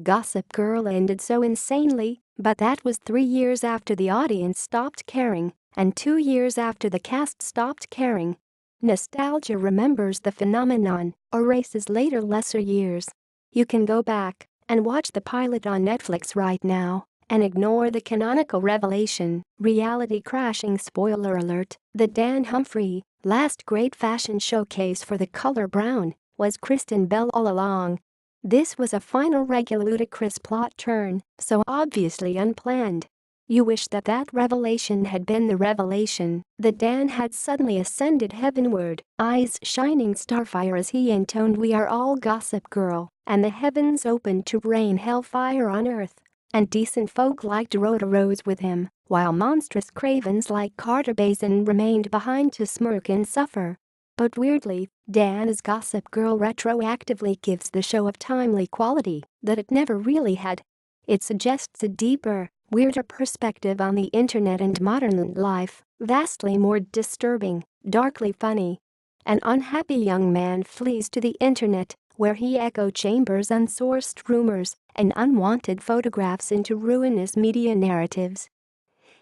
Gossip Girl ended so insanely, but that was 3 years after the audience stopped caring and 2 years after the cast stopped caring. Nostalgia remembers the phenomenon, erases later lesser years. You can go back and watch the pilot on Netflix right now and ignore the canonical revelation, reality crashing spoiler alert, the Dan Humphrey, last great fashion showcase for the color brown, was Kristen Bell all along. This was a final regular ludicrous plot turn, so obviously unplanned. You wish that revelation had been the revelation, that Dan had suddenly ascended heavenward, eyes shining starfire as he intoned "We are all Gossip Girl," and the heavens opened to rain hellfire on earth. And decent folk like Dorota rose with him, while monstrous cravens like Carter Baizen remained behind to smirk and suffer. But weirdly, Dan as Gossip Girl retroactively gives the show a timely quality that it never really had. It suggests a deeper, weirder perspective on the internet and modern life, vastly more disturbing, darkly funny. An unhappy young man flees to the internet, where he echo chambers unsourced rumors and unwanted photographs into ruinous media narratives.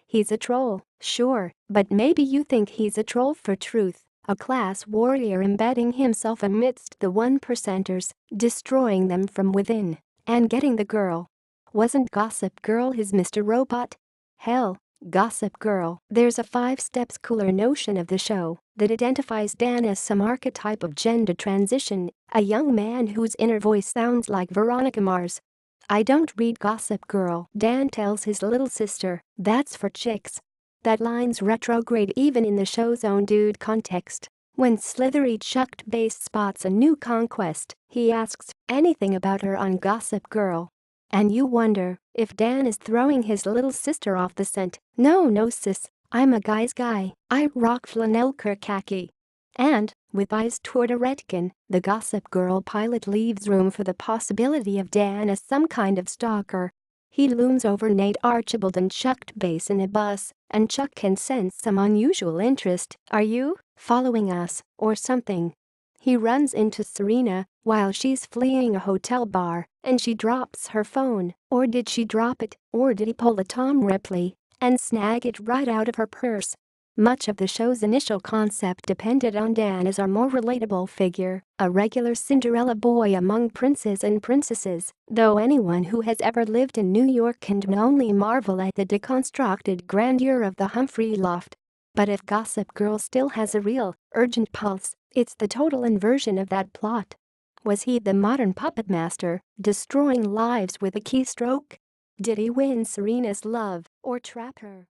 He's a troll, sure, but maybe you think he's a troll for truth, a class warrior embedding himself amidst the 1%ers, destroying them from within, and getting the girl. Wasn't Gossip Girl his Mr. Robot? Hell, Gossip Girl. There's a 5 steps cooler notion of the show that identifies Dan as some archetype of gender transition, a young man whose inner voice sounds like Veronica Mars. "I don't read Gossip Girl," Dan tells his little sister, "that's for chicks." That line's retrograde even in the show's own dude context. When Slithery Chucked Bass spots a new conquest, he asks anything about her on Gossip Girl. And you wonder if Dan is throwing his little sister off the scent. No sis, I'm a guy's guy, I rock flannel khaki. And, with eyes toward a retkin, the Gossip Girl pilot leaves room for the possibility of Dan as some kind of stalker. He looms over Nate Archibald and Chucked Bass in a bus, and Chuck can sense some unusual interest. "Are you following us, or something?" He runs into Serena while she's fleeing a hotel bar, and she drops her phone. Or did she drop it, or did he pull a Tom Ripley and snag it right out of her purse? Much of the show's initial concept depended on Dan as our more relatable figure, a regular Cinderella boy among princes and princesses, though anyone who has ever lived in New York can only marvel at the deconstructed grandeur of the Humphrey loft. But if Gossip Girl still has a real, urgent pulse, it's the total inversion of that plot. Was he the modern puppet master, destroying lives with a keystroke? Did he win Serena's love, or trap her?